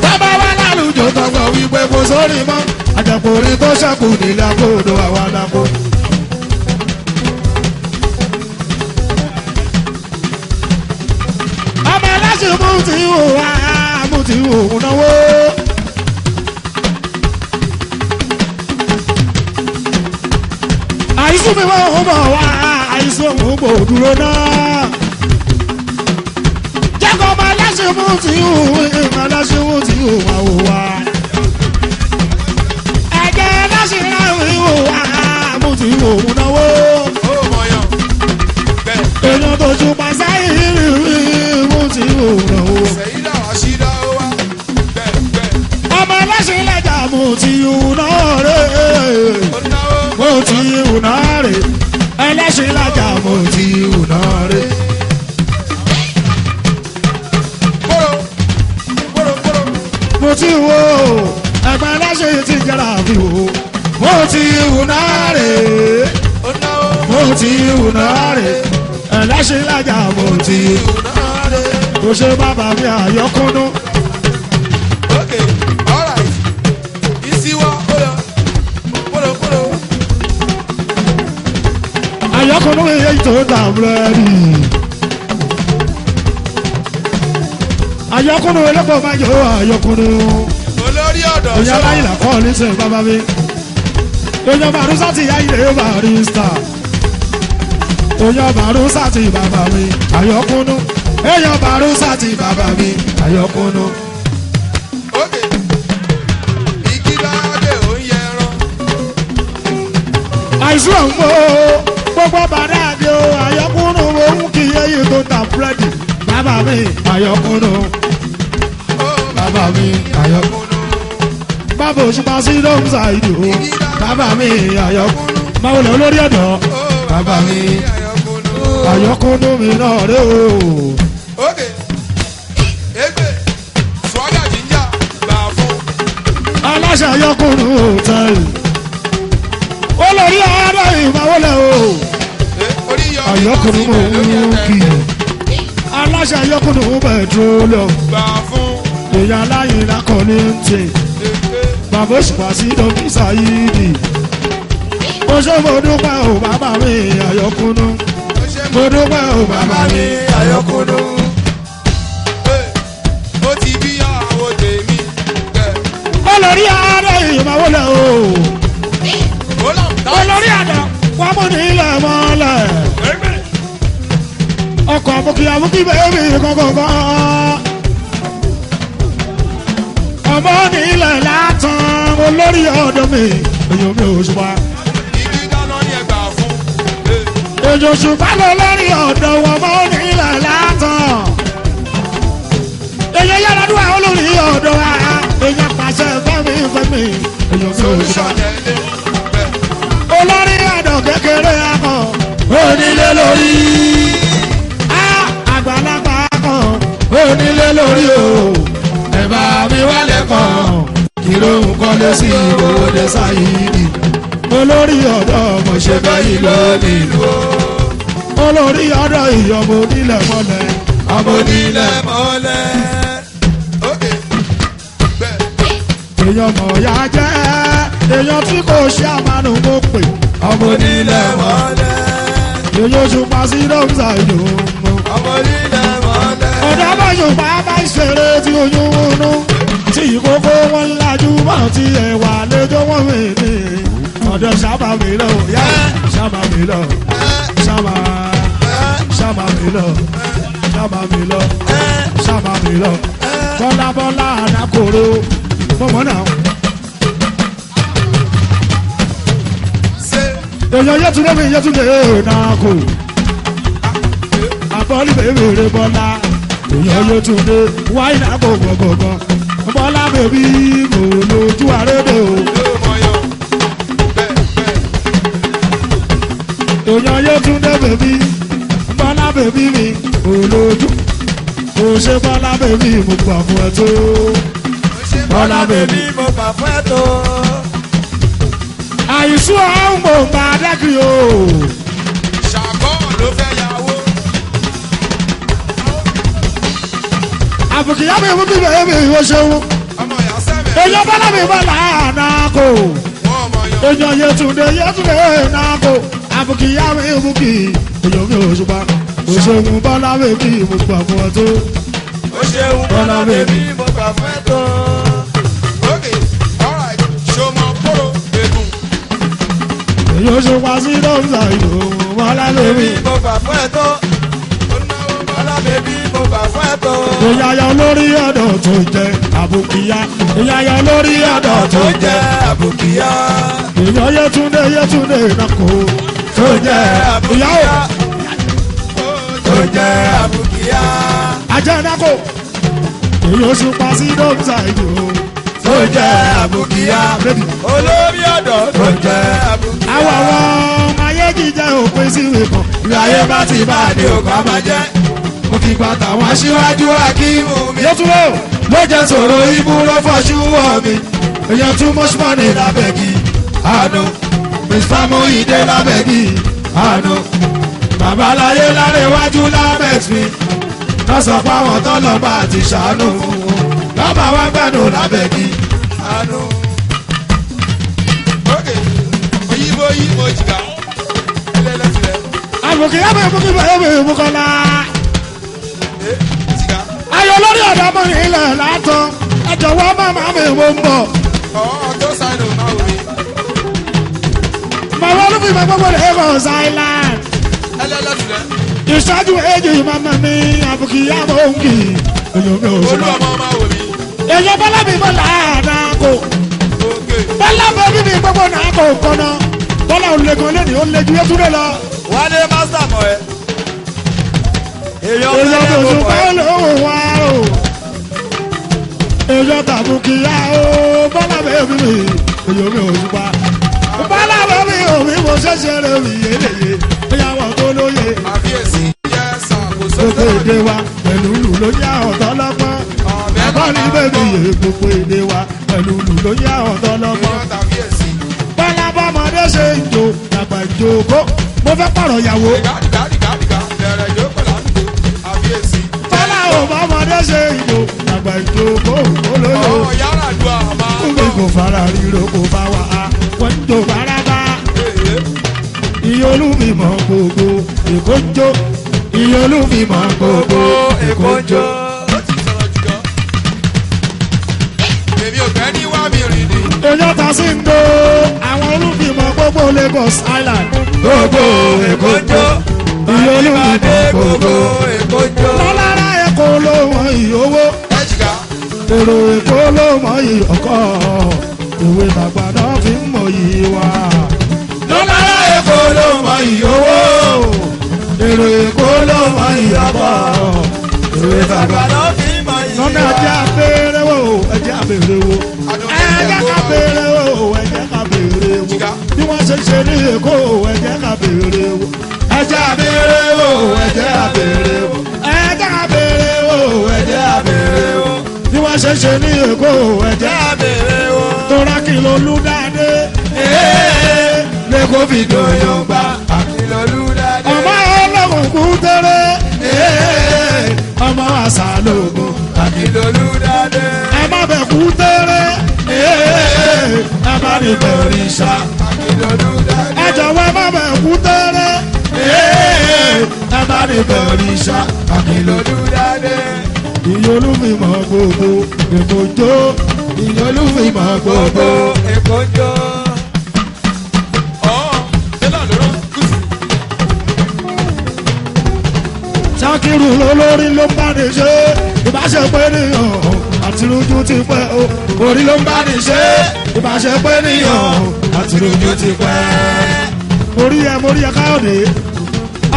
tọ́ba wa lálùjọ tó sọ wípé kò sórí mọ́ àjẹkùnrin tó ṣàkù nílẹ̀ kóòdù àwa lakọ. mú ti wò ó náwó. àìsùn mi wọ́n ń bọ̀ wá àìsùn mú bò dúró náà. jẹ́kọ̀ọ́ máa láṣẹ mú ti wò ó máa láṣẹ mú ti wò wá wò wá. ẹ̀jẹ̀ láṣẹ láwìn wò wá mú ti wò ó náwó. ó mọ̀yàn bẹ́ẹ̀. èèyàn tó ṣùpá sáyé rí mú ti wò ó náwó. ṣèyídà àṣídà ó wá bẹ́ẹ̀ bẹ́ẹ̀. ọmọ ẹlẹ́sìn lẹ́jà mú ti wò náà rè ó náwó. mo ti wò náà rè ẹlẹ́sìn lẹ́jà mo ti wò náà rè. mo ti wò ẹgbẹ́ ẹlẹ́sìn ti jẹ́ra fi wò mo ti wò náà rè ó náwó. mo ti wò náà rè ẹlẹ́sìn lẹ́jà mo ti wò náà rè. mo ṣe bàbá mi àyọkúnú. Okay, all right. Isiwa, polo. àyọkúnú èyí tó dà búrẹ́dì. àyọkúnú ẹlẹ́pọ̀ máa jọ àyọkúnú. Olórí ọ̀dọ́ èyàn láyìn làkọ́ nísìnyí bàbá mi. èyàn bàrúsà ti yá ilé barista. èyàn bàrúsà ti bàbá mi àyọkúnú. èyàn bàrúsà ti bàbá mi àyọkúnú. Okay. Igi láde ò ń yẹran. àìsàn ń gbó gbogbo bàdá àdé o àyọkúnú òun kì í yéye tó ta búrẹ́dì. bàbá mi àyọkúnú. bàbá mi àyọkúnú. bàbá òṣùpá sí lọ́mùsà ìdò. bàbá mi àyọkúnú. báwo lọ lórí ọ̀dọ́. bàbá mi àyọkúnú mi náà rè o. Okay. Egbe, swaga jinja, gbà fún. aláṣẹ àyọkúnú hòtẹ́ẹ̀lì. olórí ọ̀dọ́ ìmáwọlẹ̀ o. Orí yọ. àyọkúnú mò ń kì í. aláṣẹ àyọkúnú pẹtrólíọ̀mù. Gbà fún. èèyàn aláyìn lákọ̀ọ́lé ń tè. bàbá òṣùpá sí dókítà yìí. ó ṣe mo dúpẹ́ o bàbá mi àyọkúnú. mo dúpẹ́ o bàbá mi àyọkúnú. Ó ti bí àwọn tèmi. olórí ọ̀dọ́ ìmáwọlẹ̀ o. olórí ọ̀dọ́ wọ́n mú ní ilẹ̀ mọ́lẹ̀. ọkọ̀ àmúkí bẹ́ẹ̀mì kankan. ọmọ ní ilẹ̀ látàn olórí ọ̀dọ́ mi èyàn mi ò ṣùpá. Igi dáná ní ẹgbà fún. èyàn ṣùpá lọ lórí ọ̀dọ́ wọn mọ́ ní ilẹ̀ látàn. èyàn yára dúwà olórí ọ̀dọ́ wa èyàn pàṣẹ fẹ́mi èyàn mi ò ṣùpá. olórí ọ̀dọ́ kékeré akọ onílé lórí. àgbàlagbà akọ onílé lórí o. ẹ̀bà mi wálé kan kí ló ń kọ́lé sí ìwòde sáyidi. olórí ọ̀dọ́ mo ṣe báyìí lónìí lò. olórí ọ̀dọ́ ìyọ̀bọ nílẹ̀ mọ́lẹ̀. ọmọ nílẹ̀ mọ́lẹ̀. Okay. èèyàn mọ̀ ya jẹ́ èèyàn tí kò ṣe àmàlù mo pè. ọmọ nílẹ̀ mọ́lẹ̀. èèyàn ṣùpá sí lọ́mùsà ìlú. Ọmọ nílẹ̀ mọ́lẹ̀. ọ̀dọ́ bá ṣùpá bá ṣeré tí oyún wọnú tí ìkókó wọn lajú mọ́ ti ẹ̀wà lẹ́jọ́ wọn mi ní ọ̀dọ̀ sábà mi lọ yá sábà mi lọ sábà mi lọ sábà mi lọ sábà mi lọ bọ́lá bọ́lá àdàkóró mọ̀mọ́ náà. èèyàn yẹtúndé mi yẹtúndé náà kò àbọ̀lì bèbèrè bọ́lá èèyàn yẹtúndé wáyé náà kò gbọ̀gbọ̀gbọ̀ bọ́lá bèbí kò lójú àrédè o. èèyàn yẹtúndé bèbí bọ́lá bèbí mi kò lójú kò ṣe bọ́lá bèbí mo gbà fún ẹ tó. bọ́lá bèbí mo gbà fún ẹ tó. àìsùn ọ̀hún mò ń bá a dákì o. ṣàkọ́ ló fẹ́ yàwó. àbùkìyá mi mú bí bẹ́ẹ̀ mi ìwọ ṣeun. ọmọ ìyá sẹ́mi. èèyàn bọ́lá mi bọ́lá náà kò. wọ́n ọmọ yan. èèyàn yẹtúndé náà kò. àbùkìyá mi mú kì í. èèyàn mi ò ṣùgbọ́n òṣèlú bọ́lá bèbí mo gbà fún ẹ tó. ó ṣeun bọ́lá bèbí mo gbà fún ẹ tó. okay alright ṣọmọ kóró egun. èèyàn ṣe wá sí dọ́ńtà ìlú bọ́lá bèbí. mo gbà fún ẹ tó. bọ́lá bèbí mo gbà fún ẹ tó. ìyáyọ lórí ọ̀dọ̀ tó jẹ́ àbùkìyá. ìyáyọ lórí ọ̀dọ̀ tó jẹ́ àbùkìyá. èèyàn yẹtúndé náà kò. tó jẹ́ àbùkìyá. tó jẹ́ àbùkìyá. ajẹ́nàkó èyí oṣù pa sí dọ́kítà ìlú tó jẹ́ àbùkìyá. olórí ọ̀dọ́ tó jẹ́ àbùkìyá. àwọn ayé jíjẹ òpin sí ìwé kan ìyáyé bá ti bá a ní òkú àmà jẹ́. mo kí gba tàwọn aṣíwájú akíwù mi. yẹtúndé ló jẹ́ sọ̀rọ̀ ibú ló fọ́ṣú wọ̀ mi. èyàn tún mọ́ṣúmọ́nì lábẹ́gì àánú. mr Muyinde lábẹ́gì àánú. babaláyé lárẹ̀wájú lábẹ́sí. lọ́sọ̀ fáwọn tọ́lọ́ba àti ṣàánú. lọ́ba wá gbẹ́nu lábẹ́gì àánú. okay oyinbo yìí mo jìgà. ẹlẹ́lẹ́sìlẹ̀. àbùkìyá mi mú kí bẹ́ẹ̀ mi mú kọ́lá. jìgà. ayọ̀ lórí ọ̀dọ́ mọ́ ní ilẹ̀ látọ̀ ẹ jọ̀wọ́ màmá mi mo ń bọ̀. ọ̀ọ́ tó sáyẹn ò máa wò mí. màmá olúfìmọ̀ gbogbo Lagos Island. ẹlẹ́lẹ́sìlẹ̀. ìṣáájú èjì màmá mi àbùkìyá mò ń kì í. olùkọ́ olú òṣùpá. ọmọ máa wò mí. èèyàn bọ́lá mi bọ́lá náà kò. okay. bọ́lá bẹ́bí mi gbogbo náà kò kọ́nà. bọ́lá ò lè gan lẹ́nu ó lè ju yẹtúndé lọ. wálé mástà mọ̀ ẹ́. èèyàn èèyàn fẹ́rẹ̀ tó mo tún mọ̀ bá ẹ́. lòun wá o. èèyàn tàbùkìyá o bọ́lá bẹ́bí mi èèyàn mi ò ṣùpá. bọ́lá bẹ́bí omi mo ṣẹ̀ṣẹ̀ rẹ̀ mi yéléyé. ìyàwó tó lóye. àfiyèsí yẹ ṣàkóso gbogbo èdè wa pẹ̀lú lù ló yá ọ̀tọ̀ lọ́gbọ́n. ẹ̀kọ́ ní bèbí yé gbogbo èdè wa pẹ̀lú lù ló yá ọ̀tọ̀ lọ́gbọ́n. èèyàn tàfiyèsí. bọ́lá bọ́mọdé ṣe ń jò dàgbà ìjòkó mo fẹ́ pààrọ̀ ìyàwó. dìgádìgádìgá bẹ̀rẹ̀ ìjókòó ládùúgbò àfiyèsí. bọ́lá ò bọ́mọdé ṣe ń jò dàgbà ìjòkó olóyò. ọ̀ọ́ yàrá ju àmà. kúmi kò fara ríro kò bá wa á wọ́n ń jò bárabá. iye olúmímọ̀ gbogbo èkó ń jó. iye olúmímọ̀ gbogbo èkó ń jó. ó ti sọ̀rọ̀ jùlọ. èmi ò fẹ́ ní wá mi rìn ní. èèyàn ta sí ń do àwọn olúmímọ̀ gbogbo Lagos Island. gbogbo èkó ń jó. iye olúmímọ̀ gbogbo gbogbo. èkó ń jó. lọ́lára èkó ló wọ́n ìyówó. ẹ jìgá. èrò èkó ló mọ iyì ọkọ òwe tàgbà náà fi ń mọ iyì wa. lọ́lára èkó ló mọ ìyówó. èrò èkó ló mọ iyì ọkọ òwe tàgbà. àgbàdo fi mọ lọ́nà ìyówó. ẹjẹ́ abẹ́rẹ́ wo ẹjẹ́ abẹ́rẹ́ wo ẹjẹ́ ká bẹ́rẹ́ wo ẹjẹ́ ká bẹ́rẹ́ wo bí wọ́n ṣe ṣe ní èkó ẹjẹ́ ká bẹ́rẹ́ wo ẹjẹ́ abẹ́rẹ́ wo ẹjẹ́ abẹ́rẹ́ wo ẹjẹ́ abẹ́rẹ́ wo ẹjẹ́ abẹ́rẹ́ wo bí wọ́n ṣe ṣe ní èkó ẹjẹ́ abẹ́rẹ́ wo. tóra kí ló lú dáadé lẹ́kọ̀ọ́ fi dòyàn gbà. ìlọlú dáadé. ọmọ ọlọ́run kú tẹ́rẹ́ ọmọ àṣà lóògùn. ìlọlú dáadé. ẹ má bẹ̀ kú tẹ́rẹ́ ẹ má ní bẹ̀rẹ̀ ìṣá. ìlọlú dáadé. ẹ jọ̀wọ́ ẹ má bẹ̀ kú tẹ́rẹ́ ẹ má ní bẹ̀rẹ̀ ìṣá. ìlọlú dáadé. ìyá ìyọlúfìmọ̀ gbogbo èkó jó ìyọlúfìmọ̀ gbogbo èkó jó. Ṣakiru lólórí ló ń bá ní ṣe ìbáṣepẹ́ nìyàn àti lójú ti pẹ́ o orí ló ń bá ní ṣe ìbáṣepẹ́ nìyàn àti lójú ti pẹ́. Orí ẹ káyọ̀dé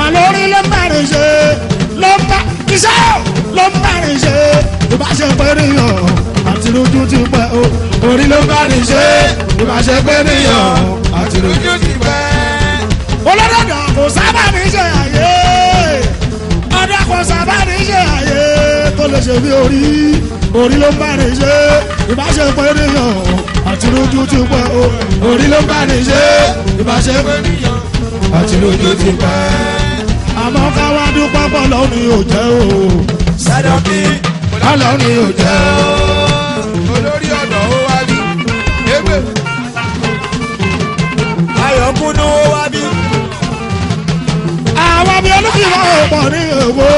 àlórí ló ń bá ní ṣe ló ń bá iṣẹ́ ló ń bá ní ṣe ìbáṣepẹ́ nìyàn àti lójú ti pẹ́ o orí ló ń bá ní ṣe ìbáṣepẹ́ nìyàn àti lójú ti pẹ́. Olódòdó kò sábà ní ṣe àyè ọdún kò sábà ní ṣe àyè tó lè ṣe bí orí ló ń bá ní ṣe ìbáṣepọ̀ ènìyàn àti lójú ti pẹ́ o orí ló ń bá ní ṣe ìbáṣepọ̀ ènìyàn àti lójú ti pẹ́. Àmọ́ káwá dúpẹ́ pọ̀ lọ́wọ́ ni ò jẹ́ o sádọ́kì lọ́wọ́ ni ò jẹ́ o. olórí ọ̀dọ́ ó wá bí ewé. ayọ̀kúnú ó wá bí. Àwọn ọmọ olúfìwọ́ ò pọ̀ ní èwo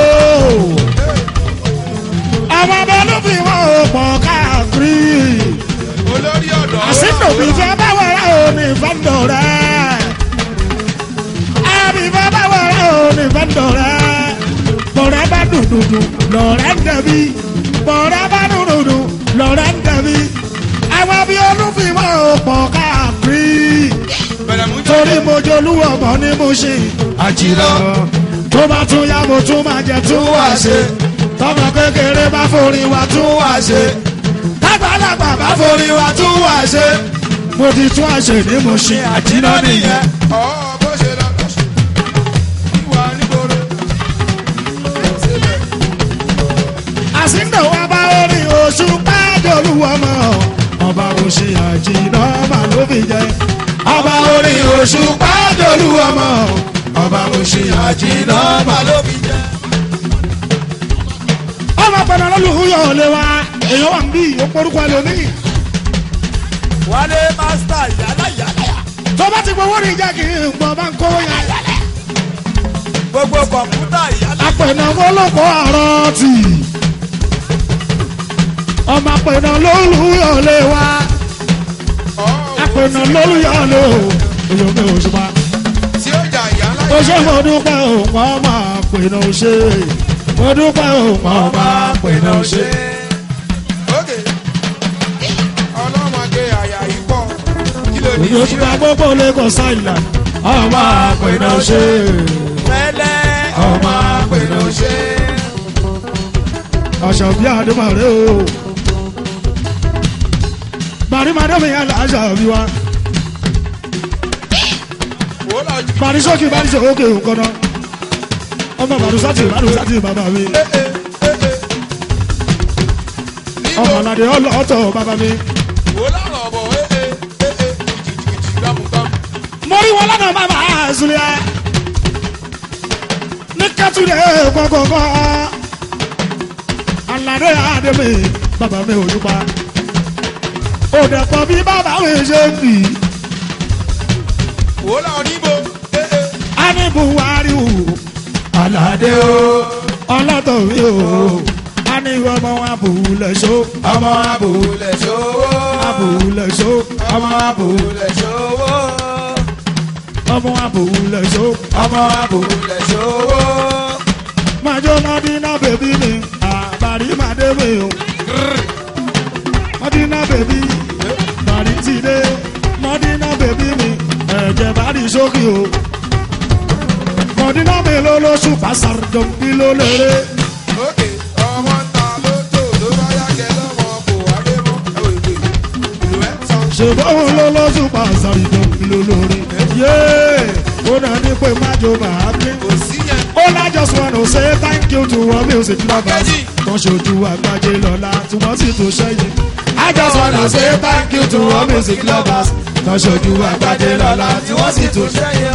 àwọn ọmọ olúfìwọ́ ò pọ̀ káàkiri olórí ọ̀dọ́ ó wá àsìkò ìfẹ́ báwọ̀ rẹ̀ ò ní fẹ́ndọ̀ rẹ̀ àbí ìfẹ́ báwọ̀ rẹ̀ ò ní fẹ́ndọ̀ rẹ̀ bọ̀rẹ̀ bá dùdùdù lọ̀rẹ́ ń dẹ̀bi bọ̀rẹ̀ bá dùdùdù lọ̀rẹ́ ń dẹ̀bi àwọn ọmọ olúfìwọ́ ò pọ̀ káàkiri torí mojo olúwọ̀ mọ́ ní mo ṣe àjìlọ tó bá tún yá mo tún máa jẹ tún wá ṣe tọmọ kékeré bá forí wa tún wá ṣe tágbàlagbà bá forí wa tún wá ṣe mo ti tún àṣẹ ní mo ṣe àjìlọ nìyẹn. bó ṣe lọ ìwà nígboro àsìndò wa bá orin oṣù pájọ olúwọ̀ mọ́ ọba òṣì àjìlọ máa ló fi jẹ ọba orin oṣù pájọ olúwọ̀ mọ́ ọba òṣì àjìlọ máa ló fi jẹ. Ọmọ pẹ̀lú olùhùyọ̀ lé wa èèyàn wà ń bí òporúkọ ẹlòmíì. wálé mástà yálà. Tó bá ti gbowó ní ìjà kì í gbọ́ bá ń kówó yẹn. gbogbo kọ̀ǹpútà yálà. Apẹ̀nà olóko àrọ̀ tì. Ọmọ apẹ̀nà olùhùyọ̀ lé wa. Apẹ̀nà olùhùyọ̀ lé o. Èèyàn mi ò ṣùpá. tí ó jà ìyá ńlá Ó ṣe mo dúpẹ́ òun ọmọ apẹ̀nà ò ṣe. Mo dúpẹ́ òun ọmọ apẹ̀nà ò ṣe. ókè ọlọ́mọge àyà ìpọ̀ kí ló ní Èèyàn ti gba gbogbo Lagos Island. Ọmọ apẹ̀nà ò ṣe. fẹ́lẹ́. Ọmọ apẹ̀nà ò ṣe. Aṣọ bí àdúmọ̀ rẹ o. Bàrímàdé yẹn là aṣọ bí wa. wò ó lọ jù. Bàrísókè bàrísókè òkànnà. Ọmọ bàrúsátì bàbá mi. Ọmọ aládé ọlọ́tọ̀ bàbá mi. wò ó lọ́rọ̀ ọ̀bọ̀ jìjìjìjì gbàmùgbàmù. Mo rí wọn lọ́nà bàbá àzùlẹ̀. Ní kẹ́tùlẹ̀ kọ̀kọ̀kọ̀. Aládé àdèmí bàbá mi ò dúpá. Òdẹ̀pọ̀ bí bàbá mi ṣe ń bì. wò ó lọ níbo. A ní Buhari o. Aládé o. Ọlọ́tọ̀ mi o. A ní ọmọ abùlẹ̀ ṣó. Ọmọ abùlẹ̀ ṣó. Abùlẹ̀ ṣó. Ọmọ abùlẹ̀ ṣó. Ọmọ abùlẹ̀ ṣó. Ọmọ abùlẹ̀ ṣó. Májọ́ Mọ́dínà bèbí mi. Àbárí màdé mi o. Mọ́dínà bèbí. Bàrí ti dé. Mọ́dínà bèbí mi. Ẹ̀jẹ̀ bàrí sókè o. Mọ́dínà mi ló lóṣù pàṣàrjọ́ bí ló lérè. ókè ọmọ ń ta lótò ló bá yàgẹ̀ lọ́mọ kò wálé mọ́. ìlú ẹ̀ sàn. Ṣèbáwọn ló lóṣù pàṣàrjọ́ bí ló lórí. Yéé! Ó náà ní pé májò máa gbé. kò sí yẹn. All I just want to say thank you to all music lovers. Wọ́n ṣojú àgbájé lọ́la tí wọ́n sì tún ṣẹ́yìn. I just want to say thank you to all music lovers. Wọ́n ṣojú àgbájé lọ́la tí wọ́n sì tún ṣẹ́yìn.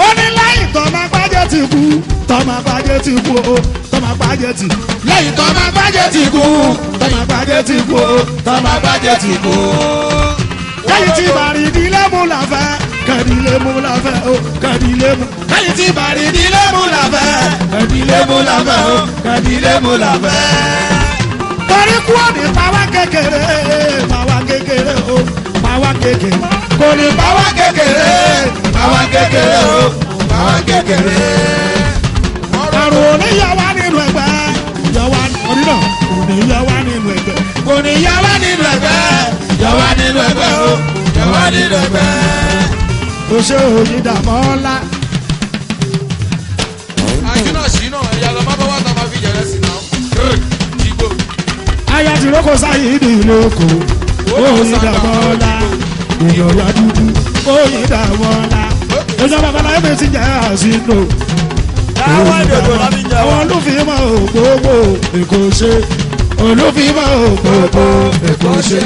Ó ní lẹ́yìn tọ́mọ àgbájé ti kú. Tọ́mọ àgbájé ti kú o. Tọ́mọ àgbájé ti. Lẹ́yìn tọ́mọ àgbájé ti kú. Tọ́mọ àgbájé ti kú o. Tọ́mọ àgbájé ti kú. Lẹ́yìn tí bàrí ìdílé mú làfẹ́. kẹ́dílé mú la fẹ́ o kẹ́dílé mú. lẹ́yìn tí bàrí dílé mú la fẹ́ kẹ́dílé mú la fẹ́ o kẹ́dílé mú la fẹ́. torí kú òní pàwá kékeré pàwá kékeré o pàwá kékeré kò ní pàwá kékeré pàwá kékeré o pàwá kékeré. àrùn òní yà wá nínú ẹgbẹ́ yà wá òní náà òní yà wá nínú ẹgbẹ́ òní yà wá nínú ẹgbẹ́ yà wá nínú ẹgbẹ́ o yà wá nínú ẹgbẹ́. o ṣe òyìn dàmọ́ ńlá. àjùnà sínú ẹ̀yà lọ má bá wà tá a máa fi jẹ̀rẹ̀ sí náà. aya ti roko sáyé ní lóko òyìn dàmọ́ ńlá èèyàn ya dúdú òyìn dàmọ́ ńlá ìjọba babaláyé mi ti jẹ́ àsìkò. àwọn olùfimọ́ ògbógbò èkó ṣe olùfimọ́ ògbógbò èkó ṣe.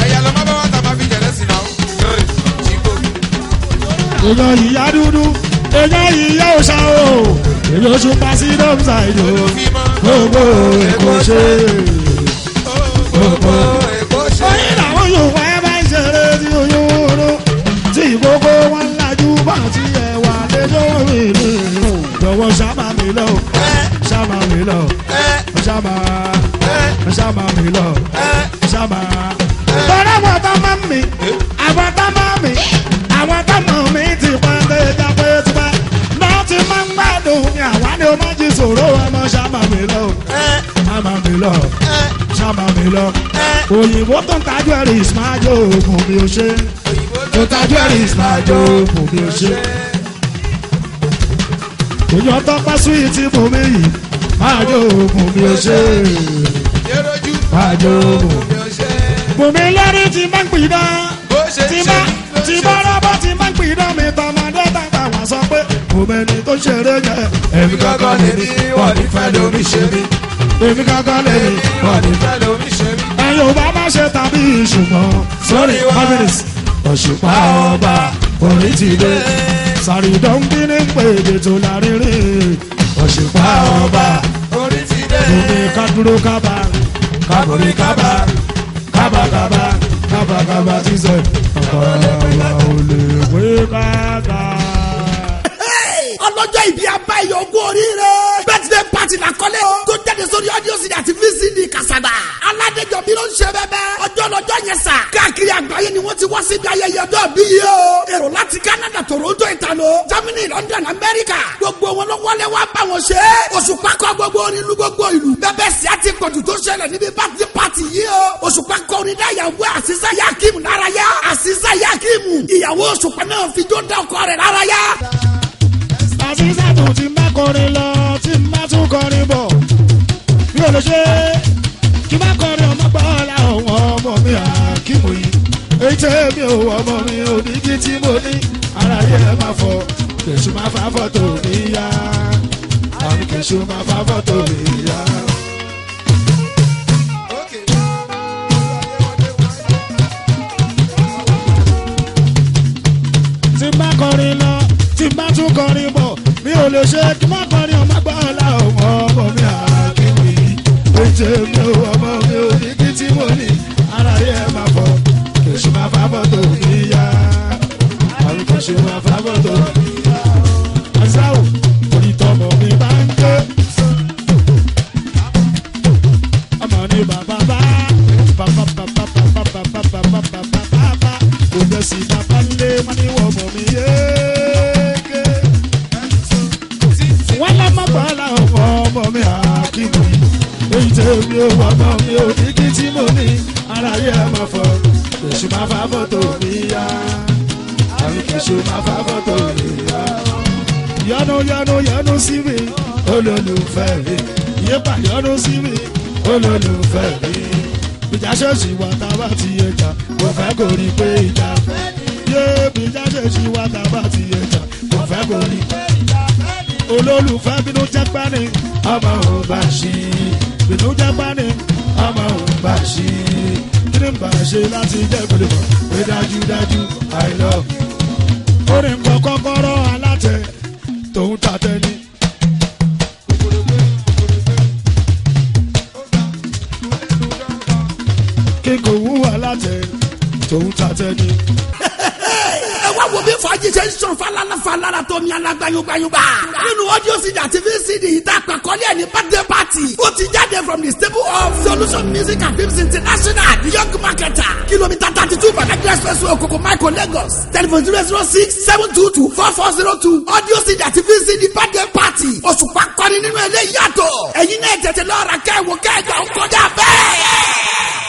ẹ̀yà lọ má bá wà tá a máa fi jẹ̀rẹ̀ sí náà. èèyàn ìyá dúdú èèyàn ìyá òṣà o èèyàn oṣù pàṣẹ dọ́mùsà ìjọ gbogbo èkó ṣe gbogbo èkó ṣe. oyin làwọn yorùbá ẹ bá ń ṣeré tí oyún oró tí gbogbo wọn ń lajú bá ti ẹwà lẹjọ rèé lọ́wọ́ ṣàmà mi lọ ṣàmà mi lọ ṣàmà mi lọ ṣàmà. tọ́lá wọn tó máa ń mi àwọn tó máa ń mi àwọn tó mọ̀ mí ti pa lẹ́jà pé ti pa náà ti máa ń gbádùn ní àwa ni ó máa jí sòrò ọmọ ṣàmà mi lọ ṣàmà mi lọ ṣàmà mi lọ. òyìnbó tó ń tajú ẹ̀rí ìsmájò òògùn mi ò ṣe tó tajú ẹ̀rí ìsmájò òògùn mi ò ṣe. èèyàn tó pa súwìtì mú mi yìí máa jó òògùn mi ò ṣe máa jó òògùn mi ò ṣe. bùnmi lórí ti máa ń pè dán tí bá rọ́bọ̀ tí máa ń pè dán mi tọmọdé tàgbà wá sọ pé kò mẹ́ni tó ṣeré yẹn. èmi kankan lè ní wọ́n ní fẹ́ lómi ṣe mí. èmi kankan lè ní wọ́n ní fẹ́ lómi ṣe mí. ẹ̀yin ò bá má ṣe tàbí ṣùgbọ́n sórí fábílìsì òṣùpá ọba orí ti dé. sàrídọ́nbí ní pèdè tó lárírí òṣùpá ọba orí ti dé. omi kádúró kábà kábòrí kábà kábàkábà kábàkábà ti sọ ọ̀kọ̀ọ̀wà ò lè wé káàkà. ọlọ́jọ́ ìbí abáyọ̀ ogún oríire. birthday party la kọ́lé o. tó jáde sórí audio CD àti VCD kàsàdà. aládéjọ́ bí ló ń ṣe bẹ́ẹ̀ ọjọ́ lọ́jọ́ yẹn sà. káàkiri àgbáyé ni wọ́n ti wá síbi ayẹyẹ ọjọ́ bí yìí o. èrò láti Canada, Toronto, Italo, Germany, London, America. gbogbo wọn ló wọlé wá bá wọn ṣe. Òṣùpá kọ gbogbo orin lu gbogbo ìlú. bẹ́ẹ̀ sì á ti pọ̀jù tó ṣẹlẹ̀ níbi birthday party yìí o. Òṣùpá kọ orin dá ìyàwó Àṣìṣà Yakim lárayá. Àṣìṣà Yakim ìyàwó Òṣùpá náà fi jó dá ọkọ rẹ̀ lárayá. àṣìṣà tó ti má kọrin lọ tí má tún kọrin bọ̀ bí o lè ṣe kí má kọrin ọmọ gbọ́ làwọn ọmọ mi àkímù yìí èyí tẹ́ mi ò ọmọ mi ò ní kí tí mo ní ara yẹ máa fọ kẹ̀sùn máa fa fọ́tò mi yá àmì kẹ̀sùn máa fa fọ́tò mi yá. tí má kọrin lọ tí má tún kọrin bọ̀ mi ò lè ṣe kí má kọrin ọmọ gbọ́ làwọn ọmọ mi àkímù yìí èyí tẹ́ mi ò ọmọ mi ò ní kí tí mo ní ara yẹ máa fọ kẹ̀sùn máa fa fọ́tò mi yá àmì kẹ̀sùn máa fa fọ́tò mi yá. Azáò orí tọmọ mi bá ń gbé ọmọ ní bàbá bá kò jẹ́ sí bàbá lé wọ́n ní wọ́n mọ̀ mí yéé. wọ́n lọ́mọ bọ́lá ọmọ mi àkíkù èyí tẹ́ mi ò ọmọ mi ò ní kí tí mo ní ara yẹ máa fọ kẹ̀sù máa fa fọ́tò mi yá àmì kẹ̀sù máa fa fọ́tò mi yá. yọ́nú sí mi olólùfẹ́ mi yípa yọ́nú sí mi olólùfẹ́ mi. ìjà ṣèṣì wà tá a bá ti ẹja kò fẹ́ kò rí pé ìjà yé ìjà ṣèṣì wà tá a bá ti ẹja kò fẹ́ kò rí pé ìjà olólùfẹ́ bínú jẹ́ pẹ́ni ọmọ òun bá ṣí bínú jẹ́ pẹ́ni ọmọ òun bá ṣí kí ni bá ṣe láti jẹ́ pẹ̀lú mọ̀ pé dájúdájú I love you. orin nǹkan kọ́kọ́rọ́ alátẹ tòun tàtẹ ni. kíkò wúwà látẹ tòun tàtẹ ni. bí fàájì ṣe ń sọ falala tó mi alágbáyúgbáyúgbá. nínú audio CD àti VCD ìta àpàkọ́lé ẹ̀ ní birthday party. ó ti jáde from the stable of Solution Music and Films International the young marketer kilomita 32 Badagry Expressway Okoko Maiko Lagos telephone 006-722-4402 audio CD àti VCD birthday party. òṣùpá kọ́ni nínú ilé yàtọ̀ ẹ̀yin náà tètè lọ́ọ́ ra kẹ́wò kẹ́gbà ó kọjá bẹ́ẹ̀.